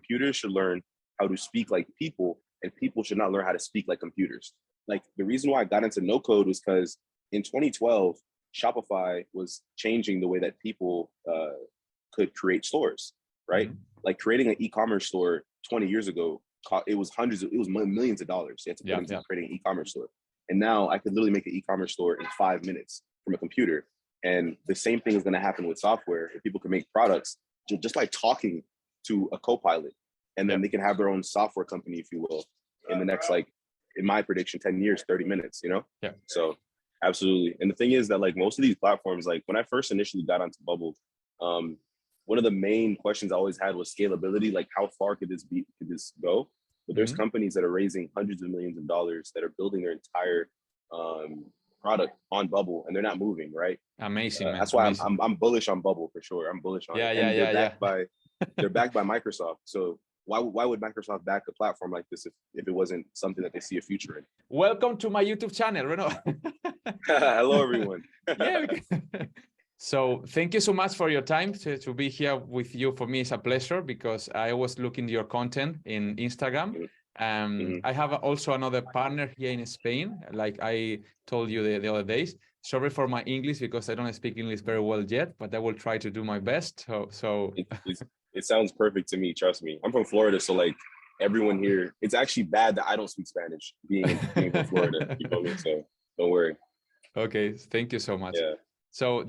computers should learn how to speak like people, and people should not learn how to speak like computers. Like the reason why I got into no code was because in 2012, Shopify was changing the way that people could create stores, right? Like creating an e-commerce store 20 years ago, it was millions of dollars. You had to put into creating an e-commerce store. And now I could literally make an e-commerce store in 5 minutes from a computer. And the same thing is going to happen with software. If people can make products just by talking to a co-pilot, and then they can have their own software company, if you will, in the next, like, in my prediction, 10 years, 30 minutes, you know? Yeah. So absolutely. And the thing is that, like, most of these platforms, like when I first initially got onto Bubble, one of the main questions I always had was scalability. Like, how far could this go? But there's companies that are raising hundreds of millions of dollars that are building their entire product on Bubble, and they're not moving, right? Amazing, man. That's why Amazing. I'm bullish on Bubble for sure. I'm bullish on it. And they're backed by Microsoft. So why would Microsoft back a platform like this if it wasn't something that they see a future in? Welcome to my YouTube channel, Renaud. Hello, everyone. So thank you so much for your time to be here with you. For me, it's a pleasure because I always look into your content in Instagram. I have also another partner here in Spain, like I told you the other days. Sorry for my English because I don't speak English very well yet, but I will try to do my best. So it sounds perfect to me. Trust me. I'm from Florida, so like everyone here, it's actually bad that I don't speak Spanish being from Florida. You know me, so don't worry. Okay, thank you so much. Yeah. So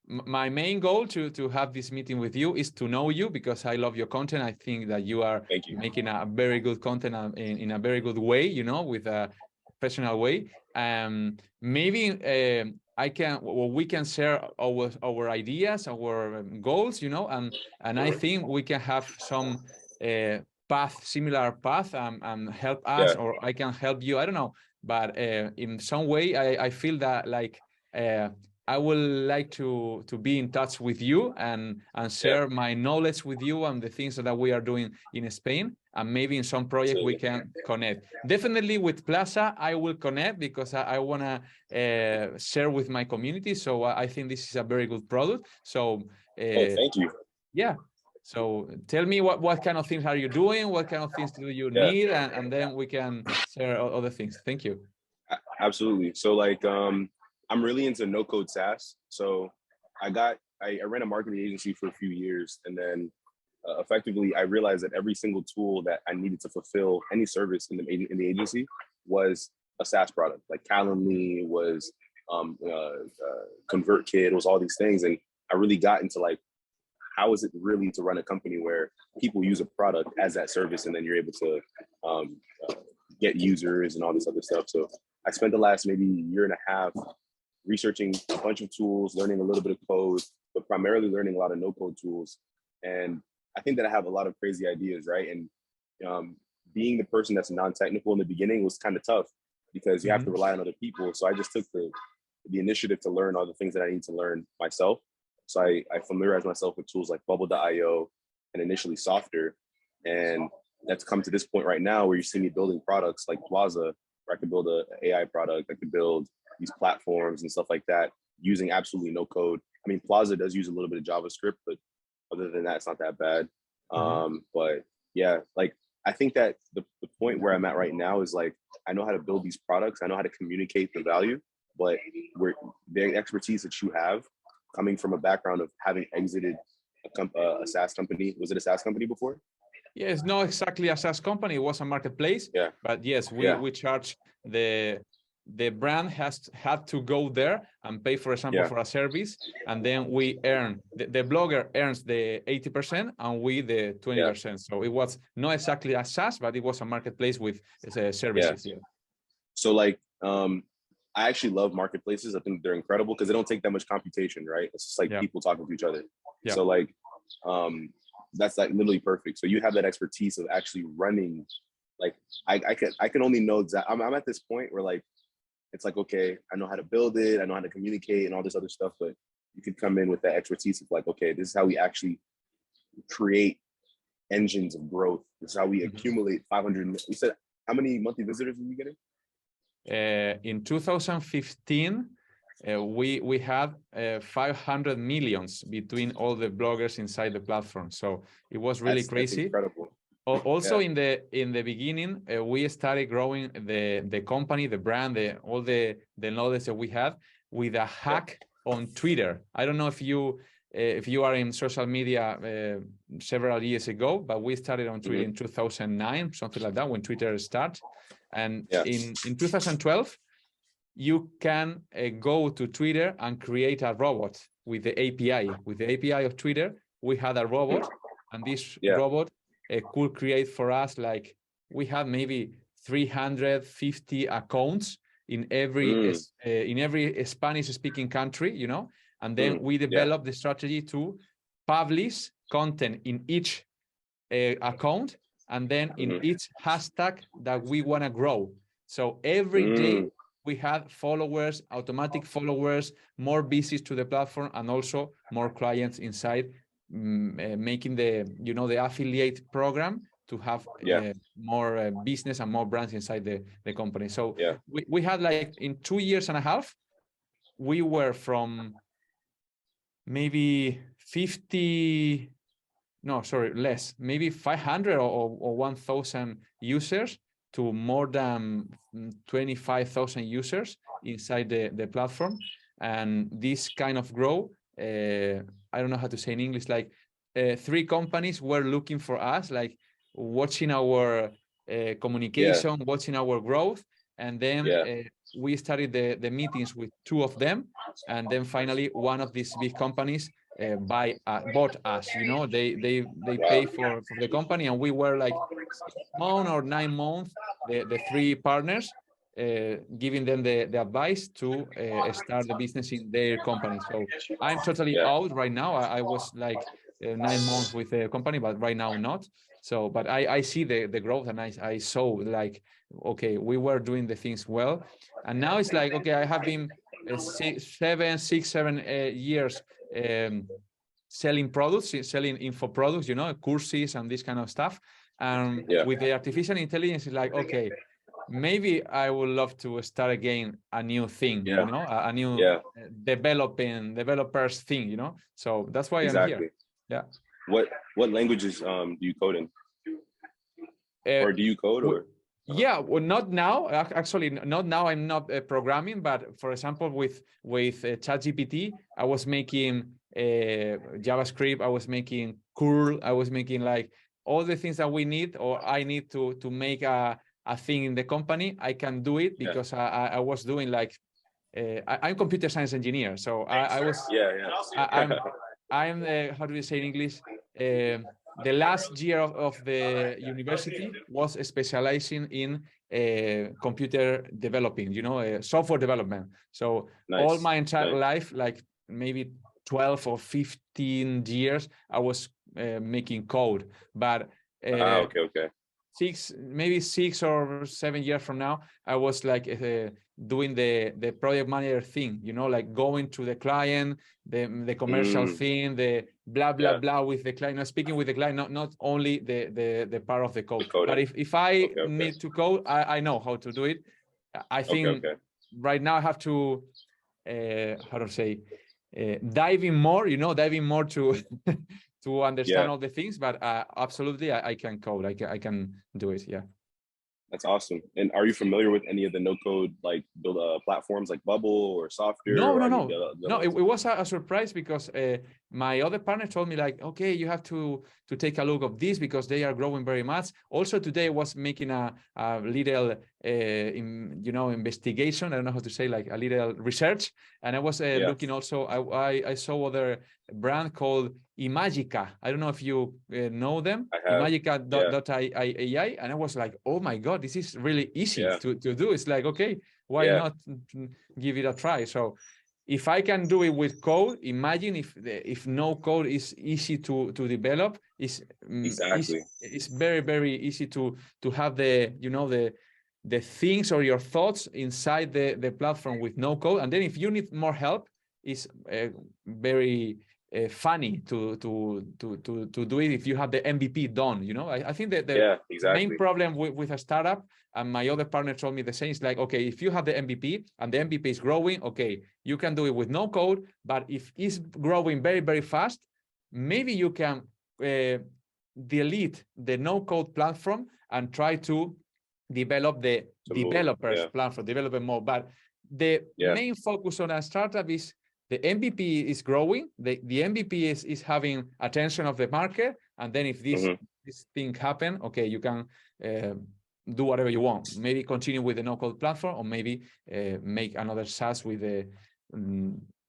my main goal to have this meeting with you is to know you because I love your content. I think that you are making a very good content in a very good way, you know, with a professional way. Maybe we can share our ideas, our goals, you know, and I think we can have some similar path, and help us, or I can help you. I don't know, but in some way, I feel that like I would like to be in touch with you and share my knowledge with you and the things that we are doing in Spain. And maybe in some project we can connect. Definitely with Pllaza, I will connect because I want to share with my community. So I think this is a very good product. So thank you. Yeah. So tell me what kind of things are you doing? What kind of things do you need? And then we can share other things. Thank you. Absolutely. So like, I'm really into no-code SaaS. So I ran a marketing agency for a few years, and then effectively I realized that every single tool that I needed to fulfill any service in the agency was a SaaS product. Like Calendly was ConvertKit, was all these things, and I really got into like, how is it really to run a company where people use a product as that service, and then you're able to get users and all this other stuff. So I spent the last maybe year and a half researching a bunch of tools, learning a little bit of code, but primarily learning a lot of no-code tools. And I think that I have a lot of crazy ideas, right? And being the person that's non-technical in the beginning was kind of tough because you have to rely on other people. So I just took the initiative to learn all the things that I need to learn myself. So I familiarized myself with tools like Bubble.io and initially Softer. And that's come to this point right now where you see me building products like Pllaza, where I could build an AI product, I could build these platforms and stuff like that using absolutely no code. I mean, Pllaza does use a little bit of JavaScript, but other than that, it's not that bad. But yeah, like I think that the point where I'm at right now is like, I know how to build these products. I know how to communicate the value, but the expertise that you have coming from a background of having exited a SaaS company. Was it a SaaS company before? Yes, not exactly a SaaS company. It was a marketplace. Yeah. But yes, we charge the brand had to go there and pay, for example, for a service, and then we earn the blogger earns the 80% and we the 20%. So it was not exactly a SaaS, but it was a marketplace with services. So like I actually love marketplaces. I think they're incredible because they don't take that much computation, right? It's just like people talking to each other. So like that's like literally perfect. So you have that expertise of actually running. Like I can only know exactly. I'm at this point where like it's like, okay, I know how to build it, I know how to communicate and all this other stuff, but you could come in with that expertise of like, okay, this is how we actually create engines of growth. This is how we accumulate 500. You said how many monthly visitors are you getting? In 2015, we had 500 millions between all the bloggers inside the platform. So it was really crazy. That's incredible. Also, in the beginning, we started growing the company, the brand, all the knowledge that we had with a hack on Twitter. I don't know if you are in social media several years ago, but we started on Twitter in 2009, something like that, when Twitter started. And in 2012, you can go to Twitter and create a robot with the API. With the API of Twitter, we had a robot, and this robot could create for us, like, we had maybe 350 accounts in every Spanish-speaking country, you know, and then we developed the strategy to publish content in each account, and then in each hashtag that we want to grow. So every day we had followers, automatic followers, more visits to the platform, and also more clients inside, making the affiliate program to have more business and more brands inside the company. So we had, like, in 2 years and a half, we were from maybe 50, no, sorry, less, maybe 500 or 1,000 users to more than 25,000 users inside the platform. And this kind of growth, I don't know how to say in English, like 3 companies were looking for us, like watching our communication, watching our growth. And then we started the meetings with 2 of them. And then finally, one of these big companies bought us, you know, they pay for the company. And we were like 6 months or 9 months, the 3 partners, giving them the advice to start the business in their company. So I'm totally out right now. I was like 9 months with the company, but right now not. So, but I see the growth, and I saw, like, okay, we were doing the things well. And now it's like, okay, I have been 7 years selling products, selling info products, you know, courses and this kind of stuff. And with the artificial intelligence, it's like, okay, maybe I would love to start again a new thing, you know, a new developers thing, you know. So that's why I'm here. Yeah. What languages do you code in? Or do you code, or? Yeah, well, not now. Actually, not now. I'm not programming, but for example, with ChatGPT, I was making JavaScript. I was making curl. I was making, like, all the things that we need, or I need to make a thing in the company. I can do it because I was doing, like, I'm computer science engineer, so I was I'm how do you say in English? The last year of the university was specializing in computer developing, you know, software development. So all my entire life, like maybe 12 or 15 years, I was making code. But maybe 6 or 7 years from now, I was like doing the project manager thing, you know, like going to the client, the commercial thing, the blah blah blah with the client, speaking with the client, not only the part of the code. But if I need to code, I know how to do it. I think right now I have to how to say diving more to to understand all the things, but absolutely I can code. I can do it. Yeah. That's awesome. And are you familiar with any of the no-code, like, build platforms like Bubble or Software? No. It was a surprise because my other partner told me, like, okay, you have to take a look of this because they are growing very much. Also today I was making a little investigation. I don't know how to say, like, a little research, and I was looking also. I saw other brand called Imagica. I don't know if you know them. Imagica.ai, and I was like, oh my god, this is really easy to do. It's like, okay, why not give it a try? So if I can do it with code, imagine if no code is easy to develop. It's very, very easy to have the things or your thoughts inside the platform with no code. And then if you need more help, it's very funny to do it if you have the MVP done. You know, I think that the main problem with a startup, and my other partner told me the same, is like, okay, if you have the MVP and the MVP is growing, okay, you can do it with no code. But if it's growing very, very fast, maybe you can delete the no-code platform and try to develop the developers platform, development mode. But the main focus on a startup is the MVP is growing, the MVP is having attention of the market, and then if this thing happen, okay, you can do whatever you want. Maybe continue with the no-code platform, or maybe make another SaaS with the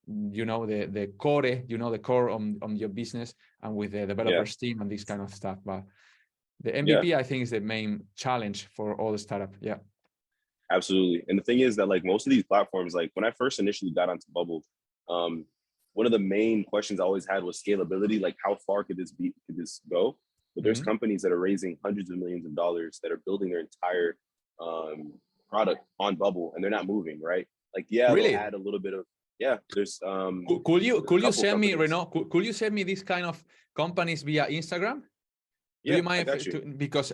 the core, the core on your business and with the developers team and this kind of stuff. But the MVP, I think, is the main challenge for all the startup. Yeah, absolutely. And the thing is that like most of these platforms, like when I first initially got onto Bubble, one of the main questions I always had was scalability. Like, how far could this go? But there's companies that are raising hundreds of millions of dollars that are building their entire product on Bubble, and they're not moving, right? Like, really? They'll add a little bit of there's could you send me, Renaud, could you send me this kind of companies via Instagram? Do you mind because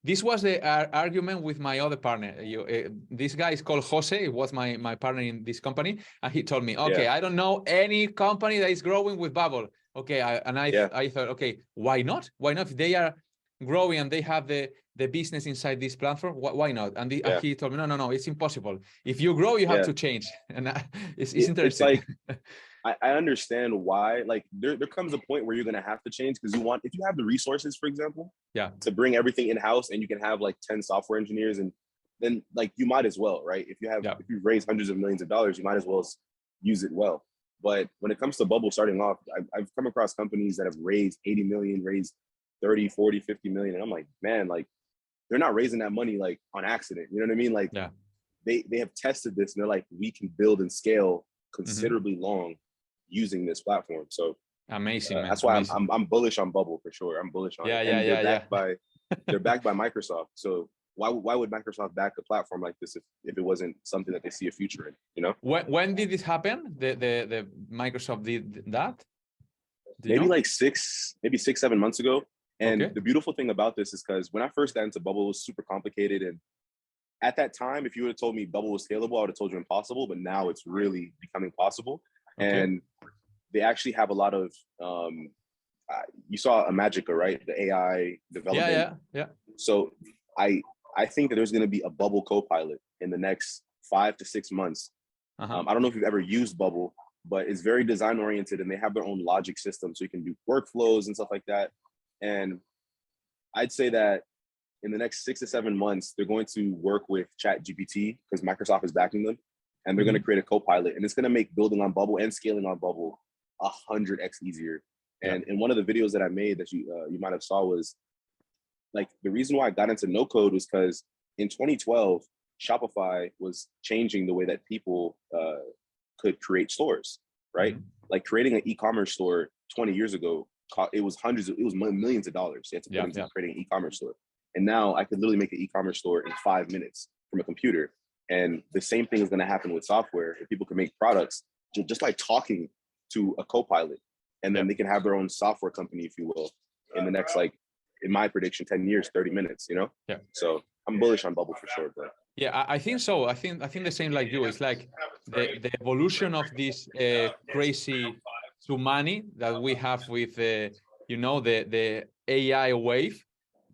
this was the argument with my other partner. This guy is called Jose. He was my partner in this company, and he told me, okay, I don't know any company that is growing with Bubble. Okay, I thought, okay, why not? Why not? If they are growing and they have the business inside this platform, why not? And he told me, no, it's impossible. If you grow, you have to change, and it's interesting. It's like I understand why. Like there comes a point where you're gonna have to change, because if you have the resources, for example, to bring everything in house, and you can have like 10 software engineers, and then like you might as well, right? If you raise hundreds of millions of dollars, you might as well use it well. But when it comes to Bubble starting off, I've come across companies that have raised 80 million, raised 30, 40, 50 million. And I'm like, man, like they're not raising that money like on accident. You know what I mean? Like they have tested this, and they're like, we can build and scale considerably long using this platform. So amazing, man. That's why I'm bullish on Bubble for sure. I'm bullish on it. They're backed by Microsoft. So why would Microsoft back a platform like this if it wasn't something that they see a future in, you know? When did this happen? The Microsoft did that? Maybe like 6-7 months ago. And the beautiful thing about this is because when I first got into Bubble, it was super complicated. And at that time, if you would have told me Bubble was scalable, I would have told you impossible. But now it's really becoming possible. And they actually have a lot of, you saw a Magica, right? The AI development. Yeah. So I think that there's going to be a Bubble Copilot in the next 5 to 6 months. I don't know if you've ever used Bubble, but it's very design oriented, and they have their own logic system. So you can do workflows and stuff like that. And I'd say that in the next 6 to 7 months, they're going to work with ChatGPT, because Microsoft is backing them, and they're going to create a Copilot, and it's going to make building on Bubble and scaling on Bubble 100x easier. And in one of the videos that I made that you might have saw was like, the reason why I got into no code was because in 2012, Shopify was changing the way that people could create stores, right? Like creating an e-commerce store 20 years ago, it was millions of dollars. You had to put into creating an e-commerce store. And now I could literally make an e-commerce store in 5 minutes from a computer. And the same thing is going to happen with software. If people can make products just by talking to a Copilot, and then they can have their own software company, if you will, in the next, like, in my prediction, 10 years, 30 minutes, you know? So I'm bullish on Bubble for sure, bro. Yeah, I think so. I think the same like you. It's like the evolution of this crazy to money that we have with the AI wave.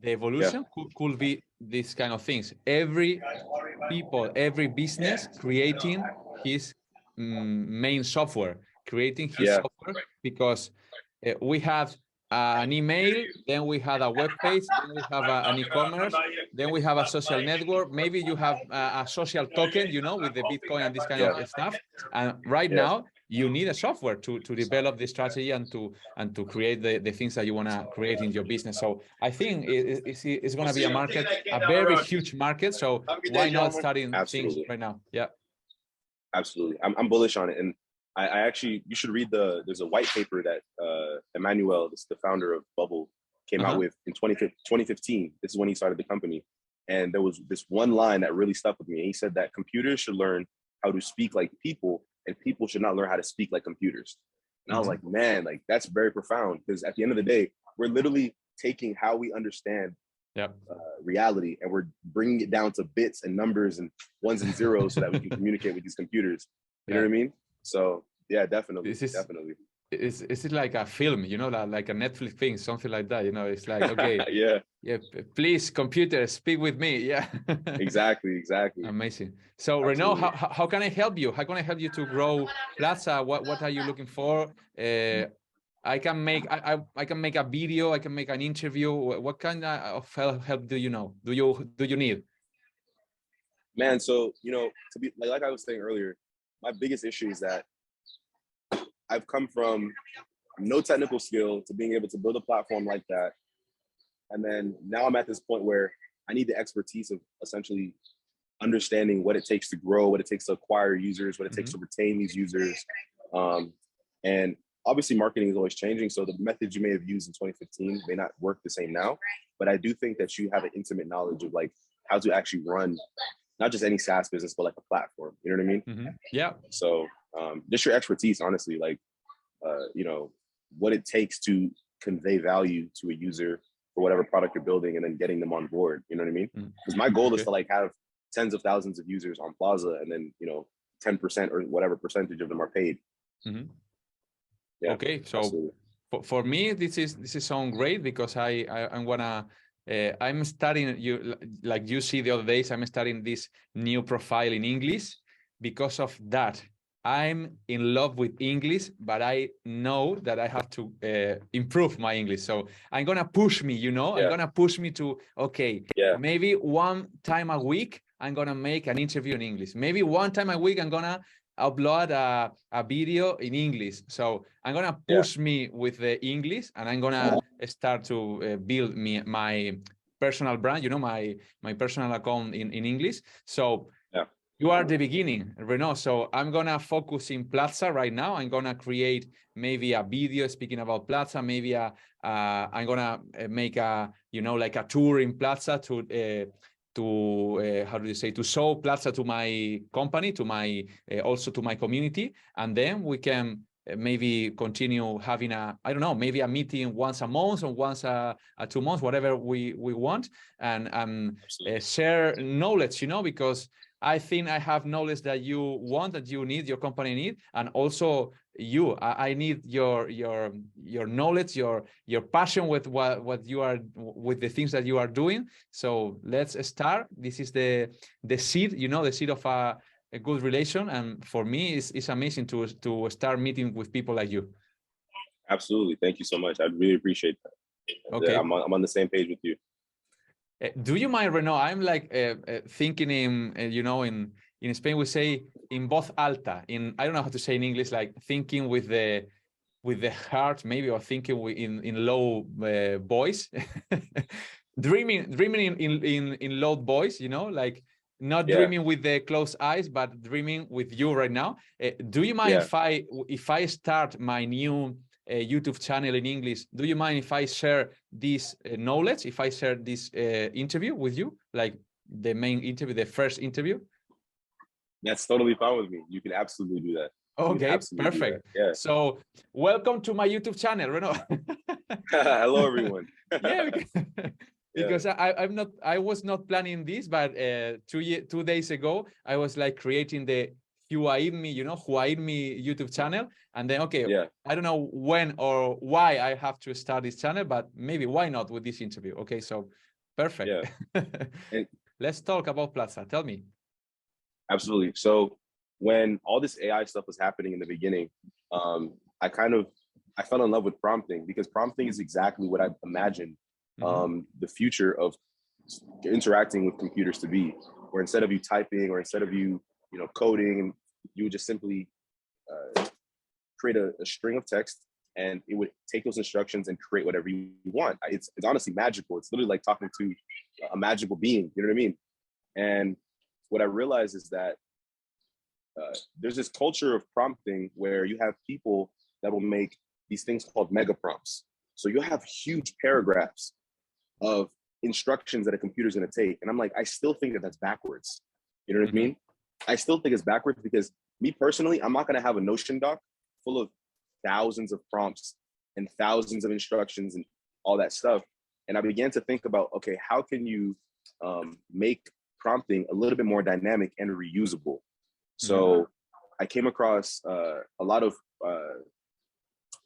The evolution could be these kind of things. Every business creating his main software, software, because we have an email, then we have a web page, then we have an e-commerce, then we have a social network. Maybe you have a social token, with the Bitcoin and this kind of stuff. And right now, you need a software to develop the strategy and to create the things that you want to create in your business. So I think it's going to be a very huge market. So why not starting things right now? Yeah, absolutely. I'm bullish on it. And I actually, you should read there's a white paper that Emmanuel, the founder of Bubble, came out with in 2015. This is when he started the company. And there was this one line that really stuck with me. And he said that computers should learn how to speak like people, and people should not learn how to speak like computers. And I was like, man, like that's very profound, because at the end of the day, we're literally taking how we understand reality, and we're bringing it down to bits and numbers and ones and zeros so that we can communicate with these computers. You know what I mean? So yeah, definitely. Is it like a film, you know, like a Netflix thing, something like that, you know? It's like, okay, yeah, please, computer, speak with me. Yeah. exactly. Amazing. So Renaud, Absolutely. how can I help you? How can I help you to grow Pllaza? What are you looking for? I can make I can make a video. I can make an interview. What kind of help do you know? Do you need? Man, so to be like I was saying earlier, my biggest issue is that I've come from no technical skill to being able to build a platform like that. And then now I'm at this point where I need the expertise of essentially understanding what it takes to grow, what it takes to acquire users, what it takes to retain these users. And obviously marketing is always changing. So the methods you may have used in 2015 may not work the same now, but I do think that you have an intimate knowledge of like how to actually run not just any SaaS business, but like a platform, you know what I mean? Yeah. So just your expertise, honestly, like, what it takes to convey value to a user for whatever product you're building and then getting them on board, you know what I mean? Because my goal is to like have tens of thousands of users on Pllaza and then, 10% or whatever percentage of them are paid. Yeah, okay, so for me, this is sound great because I'm gonna I'm studying like you see the other days. I'm studying this new profile in English. Because of that, I'm in love with English, but I know that I have to improve my English. So I'm gonna push me, I'm gonna push me to maybe one time a week I'm gonna make an interview in English. Maybe one time a week I'm gonna upload a video in English. So I'm gonna push me with the English, and I'm gonna start to build my personal brand, my personal account in English. So you are the beginning, Renaud. So I'm gonna focus in Pllaza right now. I'm gonna create maybe a video speaking about Pllaza. Maybe I'm gonna make like a tour in Pllaza to how do you say, to show Pllaza to my company, to my also to my community, and then we can maybe continue having I don't know, maybe a meeting once a month or once a 2 months, whatever we want, and share knowledge, because I think I have knowledge that you want, that you need, your company need, and also I need your knowledge, your passion with what you are, with the things that you are doing. So let's start. This is the seed, the seed of a good relation, and for me it's amazing to start meeting with people like you. Absolutely, thank you so much. I really appreciate that. Okay, I'm on the same page with you. Do you mind, Renaud? I'm like thinking in Spain we say in voz alta. I don't know how to say in English, like thinking with the heart, maybe, or thinking in low voice. dreaming in low voice, like not dreaming with the closed eyes, but dreaming with you right now. Do you mind if I start my new YouTube channel in English? Do you mind if I share this knowledge, if I share this interview with you, like the main interview, the first interview? That's totally fine with me. You can absolutely do that. Okay, perfect. Yeah. So welcome to my YouTube channel, Renaud. Hello, everyone. Because I was not planning this, but 2 days ago I was like creating the Huaidmi YouTube channel, and then I don't know when or why I have to start this channel, but maybe why not with this interview. Okay, so perfect. Let's talk about Pllaza. Tell me. Absolutely. So when all this AI stuff was happening in the beginning, I fell in love with prompting, because prompting is exactly what I imagined the future of interacting with computers to be, where instead of you typing or instead of you coding, you would just simply create a string of text, and it would take those instructions and create whatever you want. It's honestly magical. It's literally like talking to a magical being, you know what I mean? And what I realized is that there's this culture of prompting where you have people that will make these things called mega prompts. So you'll have huge paragraphs of instructions that a computer's going to take. And I'm like, I still think that that's backwards. You know what I mean? I still think it's backwards, because me personally, I'm not going to have a Notion doc full of thousands of prompts and thousands of instructions and all that stuff. And I began to think about, okay, how can you make prompting a little bit more dynamic and reusable? So I came across a lot of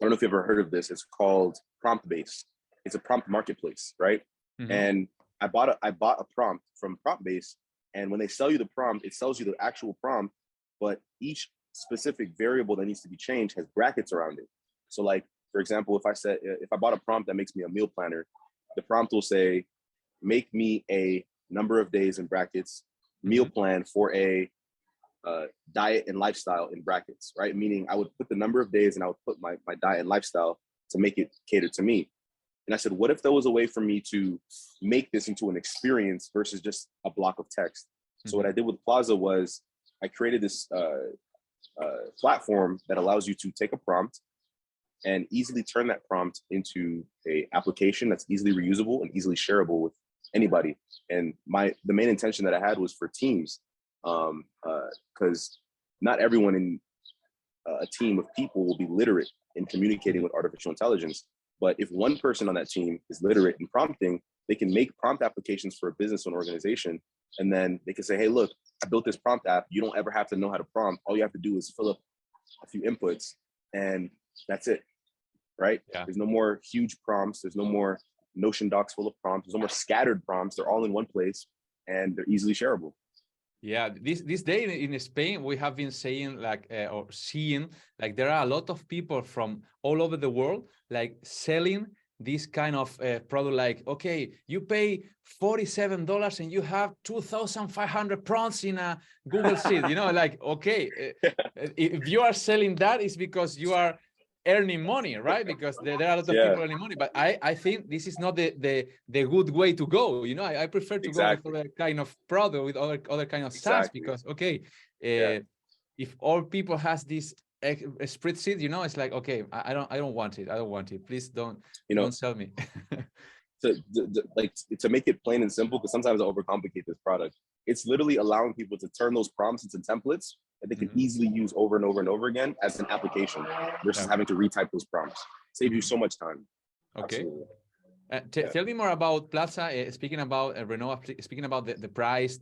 don't know if you've ever heard of this. It's called prompt based. It's a prompt marketplace, right? Mm-hmm. And I bought a prompt from prompt base, and when they sell you the prompt, it sells you the actual prompt, but each specific variable that needs to be changed has brackets around it. So like, for example, if I bought a prompt that makes me a meal planner, the prompt will say, make me a number of days in brackets, meal plan for a diet and lifestyle in brackets, right? Meaning I would put the number of days and I would put my diet and lifestyle to make it cater to me. And I said, what if there was a way for me to make this into an experience versus just a block of text? So what I did with Pllaza was I created this platform that allows you to take a prompt and easily turn that prompt into a application that's easily reusable and easily shareable with anybody. And the main intention that I had was for teams, because not everyone in a team of people will be literate in communicating with artificial intelligence. But if one person on that team is literate in prompting, they can make prompt applications for a business or an organization. And then they can say, hey, look, I built this prompt app. You don't ever have to know how to prompt. All you have to do is fill up a few inputs and that's it, right? Yeah. There's no more huge prompts. There's no more Notion docs full of prompts. There's no more scattered prompts. They're all in one place and they're easily shareable. Yeah, this day in Spain, we have been saying or seeing there are a lot of people from all over the world selling this kind of product. Like, okay, you pay $47 and you have 2,500 prompts in a Google Sheet. You know, okay, if you are selling that, it's because you are earning money, right? Because there are a lot of people earning money. But I think this is not the good way to go. You know, I prefer to go with other kind of product, with other kind of SaaS, because okay, if all people has this spreadsheet, you know, it's like, okay, I don't want it. I don't want it. Please don't sell me. to make it plain and simple, because sometimes I overcomplicate this product. It's literally allowing people to turn those prompts into templates that they can easily use over and over and over again as an application versus having to retype those prompts. Save you so much time. Okay. Tell me more about Pllaza. Speaking about Renaud, speaking about the price,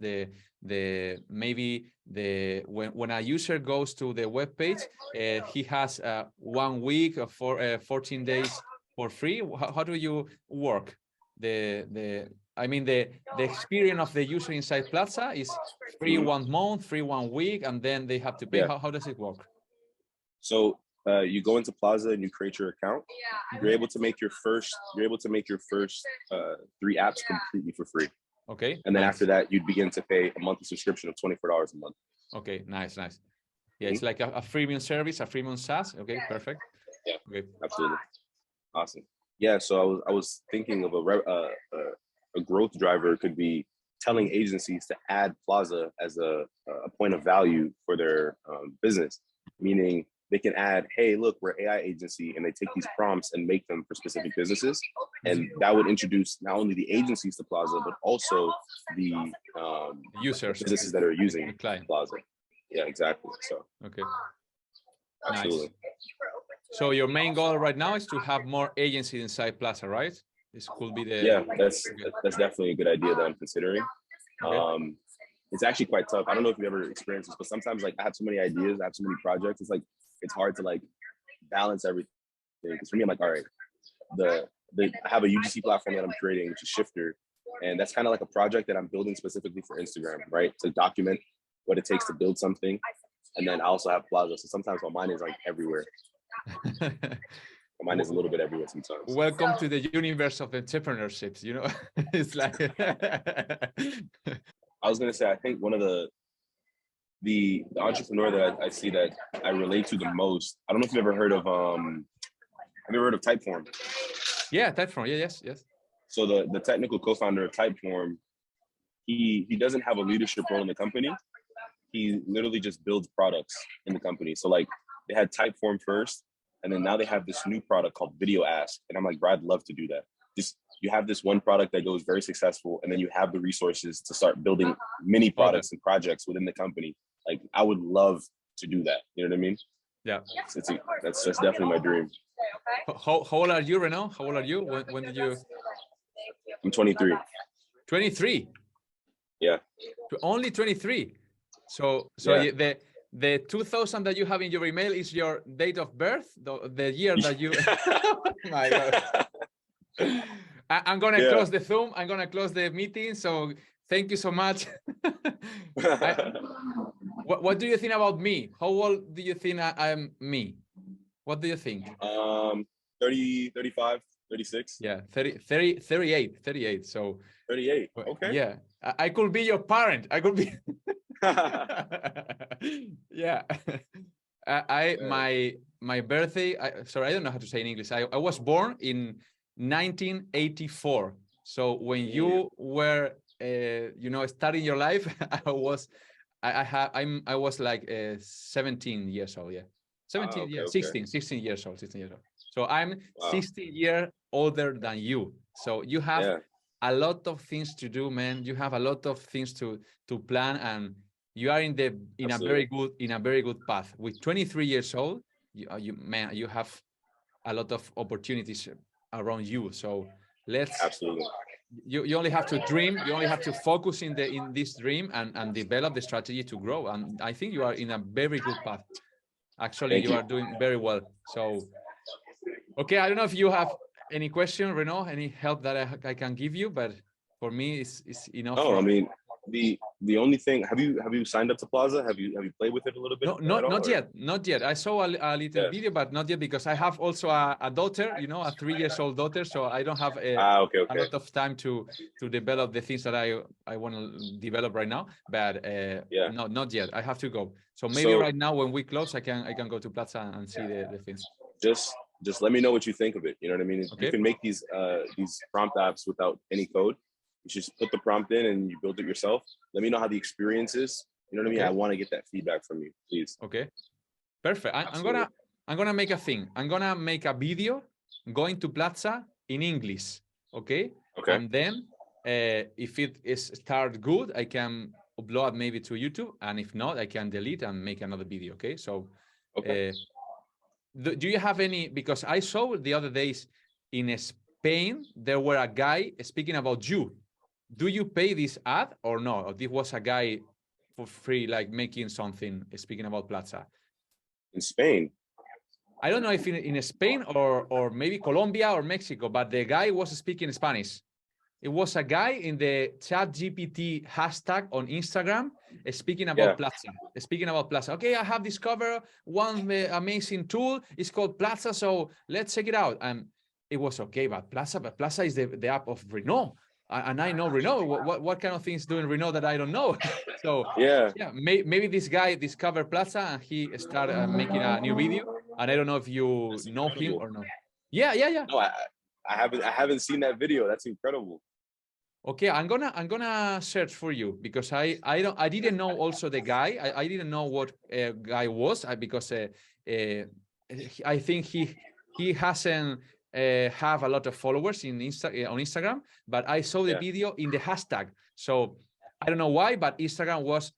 maybe when a user goes to the web page, he has 1 week or 14 days for free. How do you work? I mean, the experience of the user inside Pllaza is free 1 month, free 1 week, and then they have to pay. How does it work? So you go into Pllaza and you create your account. You're able to make your first 3 apps completely for free. Okay. And then after that, you'd begin to pay a monthly subscription of $24 a month. Okay, nice. Yeah, it's like a freemium service, a freemium SaaS. Okay, perfect. Yeah, okay, absolutely. Awesome. Yeah, so I was thinking of a growth driver could be telling agencies to add Pllaza as a point of value for their business, meaning they can add, hey, look, we're an AI agency, and they take these prompts and make them for specific businesses. And that would introduce not only the agencies to Pllaza, but also the users, businesses that are using Pllaza. Yeah, exactly. So, okay. Absolutely. Nice. So your main goal right now is to have more agencies inside Pllaza, right? This could be that's definitely a good idea that I'm considering. Okay. It's actually quite tough. I don't know if you've ever experienced this, but sometimes I have so many ideas, I have so many projects. It's hard to balance everything. Because for me, I'm like, all right, I have a UGC platform that I'm creating, which is Shifter, and that's kind of like a project that I'm building specifically for Instagram, right? To document what it takes to build something. And then I also have Pllaza, so sometimes my mind is everywhere. My mind is a little bit everywhere sometimes. Welcome to the universe of entrepreneurship. You know, it's like. I was gonna say, I think one of the entrepreneur that I see that I relate to the most. I don't know if you've ever heard of have you ever heard of Typeform? Yeah, Typeform. Yeah, yes. So the technical co-founder of Typeform, he doesn't have a leadership role in the company. He literally just builds products in the company. So they had Typeform first, and then now they have this new product called Video Ask. And I'm like, bro, I'd love to do that. You have this one product that goes very successful, and then you have the resources to start building mini products and projects within the company. I would love to do that. You know what I mean? Yeah. That's definitely my dream. How old are you, Renaud? How old are you? When did you? I'm 23. 23? Yeah. Only 23. So the 2000 that you have in your email is your date of birth, the year that you. My God. I'm gonna close the Zoom. I'm gonna close the meeting. So thank you so much. What do you think about me? How old do you think I'm me? What do you think? 30, 35, 36. Yeah, 30, 38. So 38. Okay. Yeah, I could be your parent. I could be. Yeah. My birthday. Sorry, I don't know how to say in English. I was born in 1984. So when you were, starting your life, I was like 17 years old. Yeah, 17. Okay, Yeah, okay. 16 years old. 16 years old. So I'm 16 years older than you. So you have a lot of things to do, man. You have a lot of things to plan, and you are in a very good path. With 23 years old, you have a lot of opportunities around you. So you only have to dream. You only have to focus in this dream and develop the strategy to grow. And I think you are in a very good path. Actually, you are doing very well. So, okay, I don't know if you have any question, Renaud, any help that I can give you, but for me, it's enough. Oh, I mean, the only thing, have you signed up to Pllaza? Have you played with it a little bit? No, not yet. I saw a little video, but not yet, because I have also a daughter, a 3-year-old daughter, so I don't have a lot of time to develop the things that I want to develop right now. But no, not yet. I have to go. So maybe right now when we close, I can go to Pllaza and see the things. Just let me know what you think of it. You know what I mean? Okay. You can make these prompt apps without any code. You just put the prompt in and you build it yourself. Let me know how the experience is. You know what I mean? I want to get that feedback from you, please. Okay, perfect. I'm gonna make a thing. I'm gonna make a video going to Pllaza in English. Okay. And then if it start good, I can upload maybe to YouTube, and if not, I can delete and make another video. Okay. So do you have any, because I saw the other days in Spain, there were a guy speaking about you. Do you pay this ad or no? Or this was a guy for free, like making something, speaking about Pllaza? In Spain? I don't know if in Spain or maybe Colombia or Mexico, but the guy was speaking Spanish. It was a guy in the ChatGPT hashtag on Instagram speaking about Pllaza. Speaking about Pllaza. Okay, I have discovered one amazing tool. It's called Pllaza, so let's check it out. And it was okay, but Pllaza is the app of Renaud. And I know Renaud. What kind of things doing Renaud that I don't know? So maybe this guy discovered Pllaza and he started making a new video. And I don't know if you know him or not. Yeah. No, I haven't seen that video. That's incredible. Okay, I'm gonna search for you, because I didn't know also the guy. I didn't know what guy was, because I think he hasn't have a lot of followers on Instagram, but I saw the video in the hashtag. So I don't know why, but Instagram was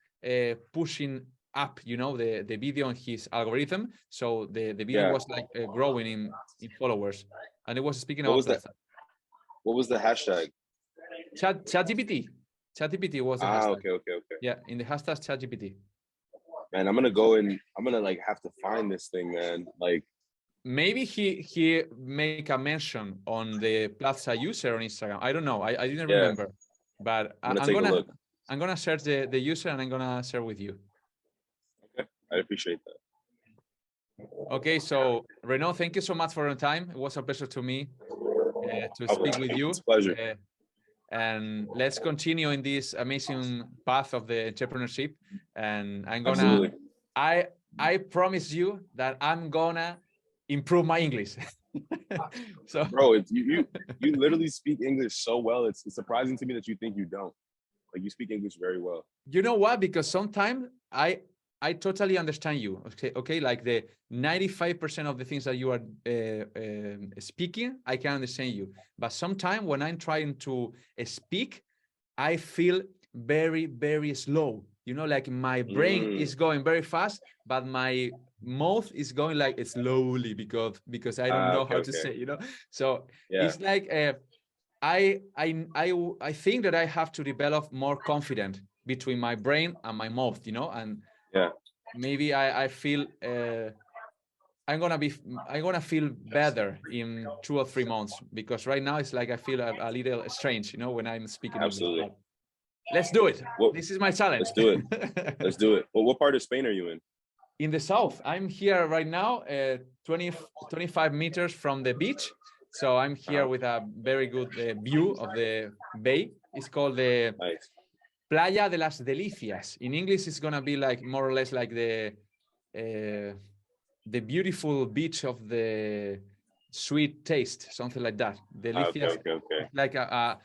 pushing up, the video on his algorithm. So the video was like growing in followers, and it was speaking about that. What was the hashtag? ChatGPT. ChatGPT was the hashtag. Okay. Yeah, in the hashtag ChatGPT. Man, I'm gonna like have to find this thing, man. Like, maybe he make a mention on the Pllaza user on Instagram. I don't know. I didn't remember, but I'm gonna search the user and I'm gonna share with you. Okay, I appreciate that. Okay, so Renaud, thank you so much for your time. It was a pleasure to me to speak with you. It's a pleasure. And let's continue in this amazing path of the entrepreneurship. And I'm gonna, absolutely. I promise you that I'm gonna improve my English. So, bro, you literally speak English so well. It's surprising to me that you think you don't. Like, you speak English very well. You know what? Because sometimes I totally understand you. Okay, like the 95% of the things that you are speaking, I can understand you. But sometimes when I'm trying to speak, I feel very, very slow. Like my brain is going very fast, but my mouth is going like slowly because I don't know how to say. So it's like I think that I have to develop more confidence between my brain and my mouth. And maybe I feel I'm gonna feel better in 2 or 3 months, because right now it's like I feel a little strange, you know, when I'm speaking English. But let's do it. This is my challenge. Let's do it. Let's do it. Well, what part of Spain are you in? In the south. I'm here right now, 25 meters from the beach. So I'm here with a very good view of the bay. It's called the Playa de las Delicias. In English, it's gonna be like more or less like the beautiful beach of the sweet taste, something like that. Delicias, okay. like a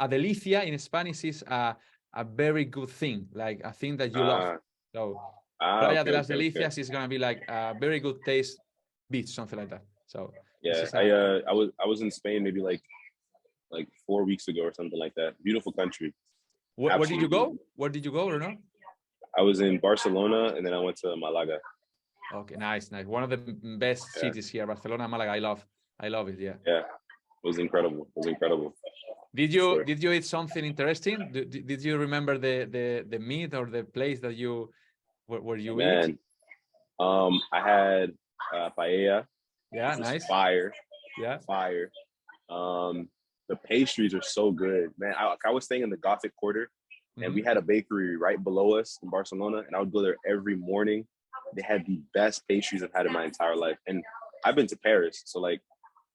delicia in Spanish is a very good thing, like a thing that you love. So Playa de las Delicias is gonna be like a very good taste beach, something like that. So yeah, I was in Spain maybe like 4 weeks ago or something like that. Beautiful country. Where did you go? Where did you go, Renaud? I was in Barcelona, and then I went to Malaga. Okay, nice. One of the best cities here, Barcelona, Malaga. I love it. Yeah. Yeah, it was incredible. Did you eat something interesting? Did you remember the meat or the place that you where you eat? I had paella. Yeah, nice. Fire. Yeah, fire. The pastries are so good, man. I was staying in the Gothic Quarter, and we had a bakery right below us in Barcelona, and I would go there every morning. They had the best pastries I've had in my entire life, and I've been to Paris, so like,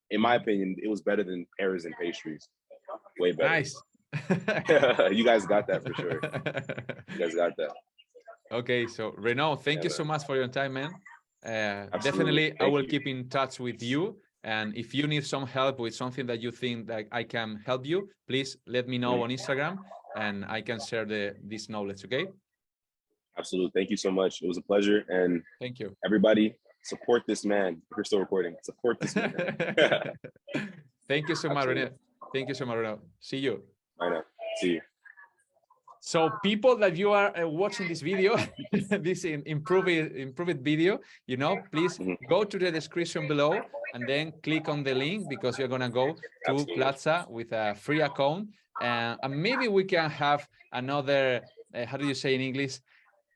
in my opinion, it was better than Paris in pastries. Way better. Nice. You guys got that for sure. You guys got that. Okay, so Renaud, thank you so much for your time, man. Definitely, I will keep in touch with you. And if you need some help with something that you think that I can help you, please let me know on Instagram, and I can share this knowledge, okay? Absolutely. Thank you so much. It was a pleasure. And thank you. Everybody, support this man. We're still recording. Support this man. Thank you so much, Renaud. Thank you so much, Renaud. See you. I know. See you. So people that you are watching this video, this improved video, you know, please go to the description below and then click on the link, because you're going to go to Pllaza with a free account. And maybe we can have another, how do you say in English?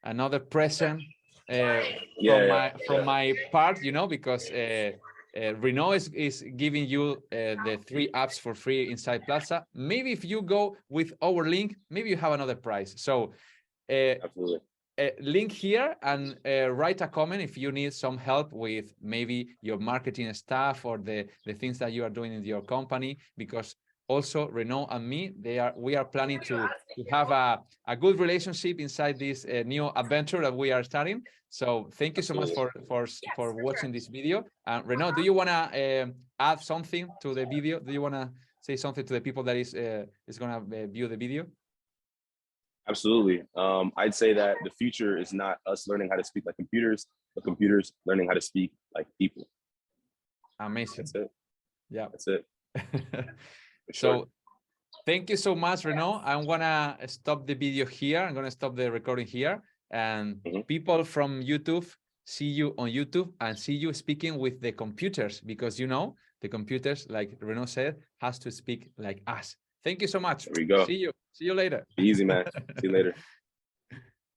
Another present from my part, you know, because Renaud is giving you the 3 apps for free inside Pllaza. Maybe if you go with our link, maybe you have another prize. So link here and write a comment if you need some help with maybe your marketing stuff or the things that you are doing in your company, because also Renaud and me, we are planning to have a good relationship inside this new adventure that we are starting. So thank you so much for watching this video. Renaud, do you want to add something to the video? Do you want to say something to the people that is going to view the video? Absolutely. I'd say that the future is not us learning how to speak like computers, but computers learning how to speak like people. Amazing. That's it. Yeah. That's it. So thank you so much, Renaud. I'm gonna stop the video here. I'm gonna stop the recording here, and people from YouTube, see you on YouTube and see you speaking with the computers, because you know the computers, like Renaud said, has to speak like us. Thank you so much. There we go. See you later. Easy, man. See you later.